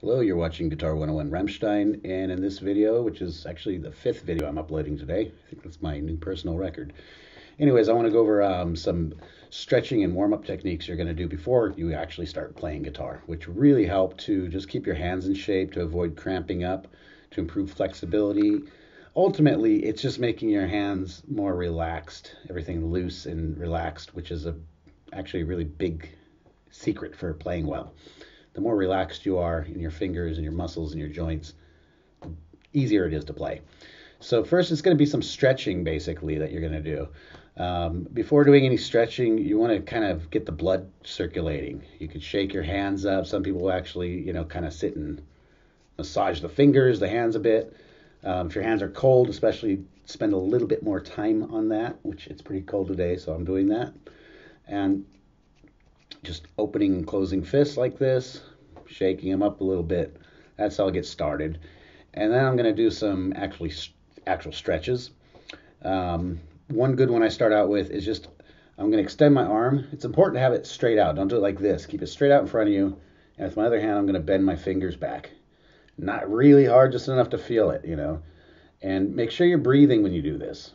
Hello, you're watching Guitar 101 Rammstein, and in this video, which is actually the fifth video I'm uploading today, I think that's my new personal record. Anyways, I want to go over some stretching and warm-up techniques you're going to do before you actually start playing guitar, which really help to just keep your hands in shape, to avoid cramping up, to improve flexibility. Ultimately, it's just making your hands more relaxed, everything loose and relaxed, which is actually a really big secret for playing well. The more relaxed you are in your fingers and your muscles and your joints, the easier it is to play. So first, it's going to be some stretching, basically, that you're going to do. Before doing any stretching, you want to kind of get the blood circulating. You could shake your hands up. Some people actually, kind of sit and massage the fingers, the hands a bit. If your hands are cold, especially, spend a little bit more time on that, which it's pretty cold today, so I'm doing that. And just opening and closing fists like this, shaking them up a little bit. That's how I'll get started. And then I'm going to do some actual stretches. One good one I start out with is just, I'm going to extend my arm. It's important to have it straight out. Don't do it like this. Keep it straight out in front of you. And with my other hand, I'm going to bend my fingers back. Not really hard, just enough to feel it, And make sure you're breathing when you do this.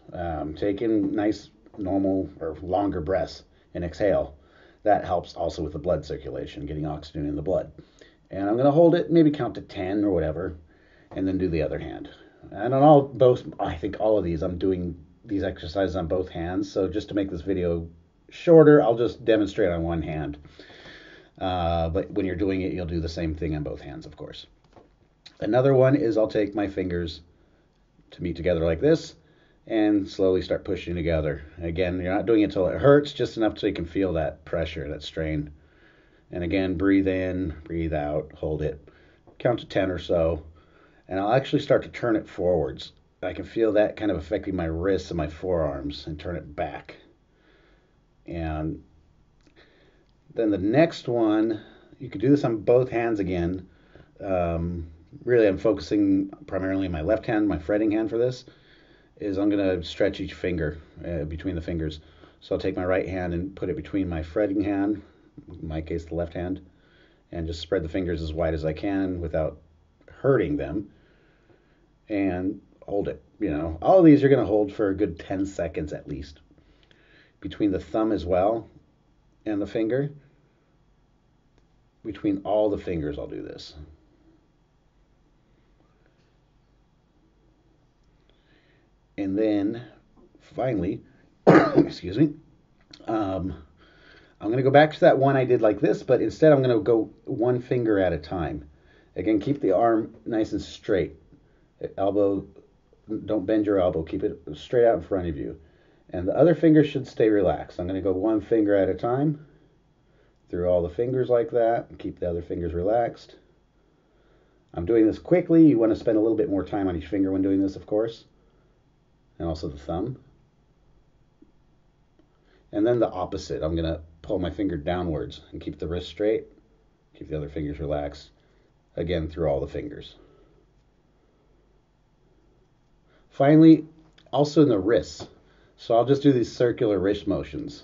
Take in nice, normal, or longer breaths and exhale. That helps also with the blood circulation, getting oxygen in the blood. And I'm going to hold it, maybe count to 10 or whatever, and then do the other hand. And I think all of these, I'm doing these exercises on both hands. So just to make this video shorter, I'll just demonstrate on one hand. But when you're doing it, you'll do the same thing on both hands, of course. Another one is I'll take my fingers to meet together like this and slowly start pushing together. Again, you're not doing it until it hurts, just enough so you can feel that pressure, that strain. And again, breathe in, breathe out, hold it. Count to 10 or so. And I'll actually start to turn it forwards. I can feel that kind of affecting my wrists and my forearms, and turn it back. And then the next one, you could do this on both hands again. Really, I'm focusing primarily on my left hand, my fretting hand for this. I'm going to stretch each finger between the fingers. So I'll take my right hand and put it between my fretting hand, in my case the left hand, and just spread the fingers as wide as I can without hurting them, and hold it. All of these you're going to hold for a good 10 seconds at least. Between the thumb as well and the finger. Between all the fingers I'll do this. And then, finally, excuse me, I'm going to go back to that one I did like this, but instead I'm going to go one finger at a time. Again, keep the arm nice and straight. Elbow, don't bend your elbow. Keep it straight out in front of you. And the other finger should stay relaxed. I'm going to go one finger at a time through all the fingers like that. Keep the other fingers relaxed. I'm doing this quickly. You want to spend a little bit more time on each finger when doing this, of course. And also the thumb. And then the opposite. I'm going to pull my finger downwards and keep the wrist straight. Keep the other fingers relaxed. Again, through all the fingers. Finally, also in the wrists. So I'll just do these circular wrist motions.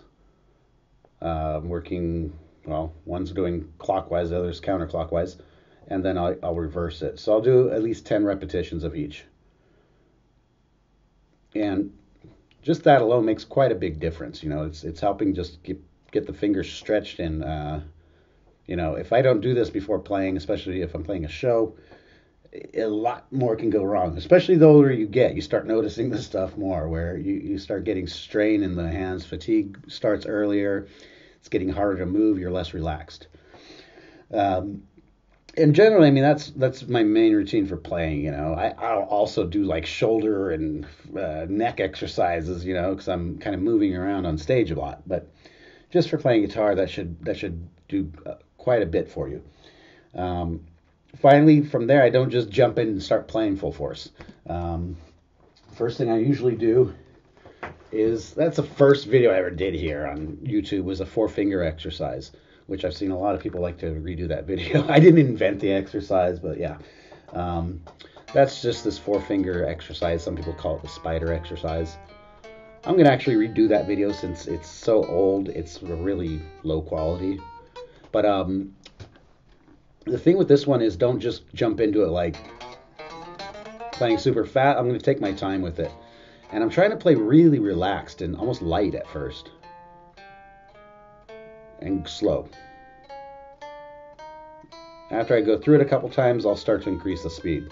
One's going clockwise, the other's counterclockwise. And then I'll reverse it. So I'll do at least 10 repetitions of each. And just that alone makes quite a big difference. It's helping just get the fingers stretched. And, if I don't do this before playing, especially if I'm playing a show, a lot more can go wrong. Especially the older you get, you start noticing this stuff more, where you start getting strain in the hands. Fatigue starts earlier. It's getting harder to move. You're less relaxed. And generally, that's my main routine for playing. I'll also do like shoulder and neck exercises, because I'm kind of moving around on stage a lot. But just for playing guitar, that should do quite a bit for you. Finally, from there, I don't just jump in and start playing full force. First thing I usually do that's the first video I ever did here on YouTube, was a 4-finger exercise, which I've seen a lot of people like to redo that video. I didn't invent the exercise, but yeah. That's just this 4-finger exercise. Some people call it the spider exercise. I'm going to actually redo that video since it's so old. It's really low quality. But The thing with this one is don't just jump into it like playing super fat. I'm going to take my time with it. And I'm trying to play really relaxed and almost light at first. And slow. After I go through it a couple times, I'll start to increase the speed.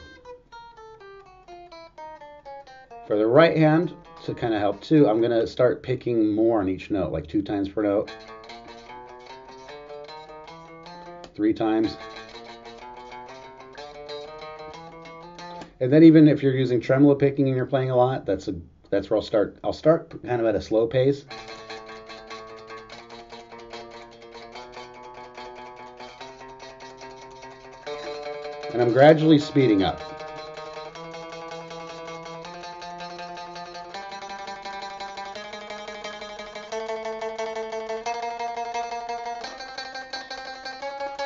For the right hand, to kind of help too, I'm going to start picking more on each note, like 2 times per note, 3 times. And then even if you're using tremolo picking and you're playing a lot, that's where I'll start. I'll start kind of at a slow pace. And I'm gradually speeding up.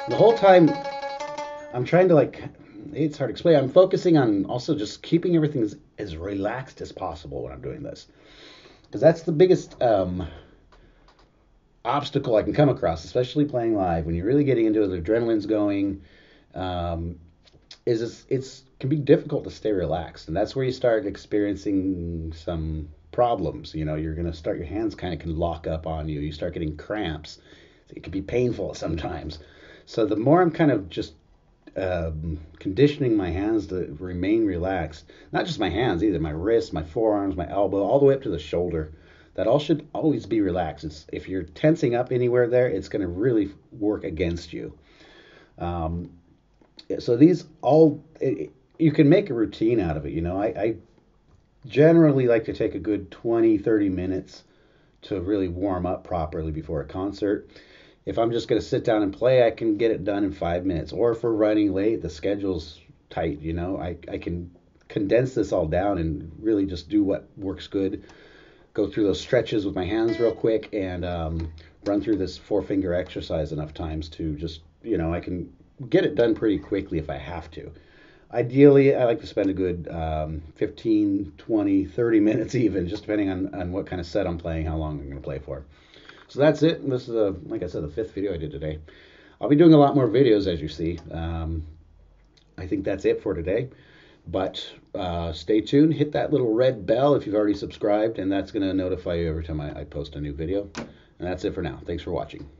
The whole time I'm trying to it's hard to explain. I'm focusing on also just keeping everything as relaxed as possible when I'm doing this. Because that's the biggest obstacle I can come across, especially playing live. When you're really getting into it, the adrenaline's going, it can be difficult to stay relaxed. And that's where you start experiencing some problems. You know, you're going to start, your hands kind of can lock up on you. You start getting cramps. It can be painful sometimes. So the more I'm kind of just conditioning my hands to remain relaxed, not just my hands either, my wrists, my forearms, my elbow, all the way up to the shoulder, that all should always be relaxed. If you're tensing up anywhere there, it's going to really work against you. So these all, you can make a routine out of it. You know, I generally like to take a good 20, 30 minutes to really warm up properly before a concert. If I'm just going to sit down and play, I can get it done in 5 minutes. Or if we're running late, the schedule's tight, you know, I can condense this all down and really just do what works good. Go through those stretches with my hands real quick and run through this 4-finger exercise enough times to just, you know, I can get it done pretty quickly if I have to. Ideally, I like to spend a good 15, 20, 30 minutes even, just depending on what kind of set I'm playing, how long I'm going to play for. So that's it. This is, like I said, the 5th video I did today. I'll be doing a lot more videos, as you see. I think that's it for today. But stay tuned. Hit that little red bell if you've already subscribed, and that's going to notify you every time I post a new video. And that's it for now. Thanks for watching.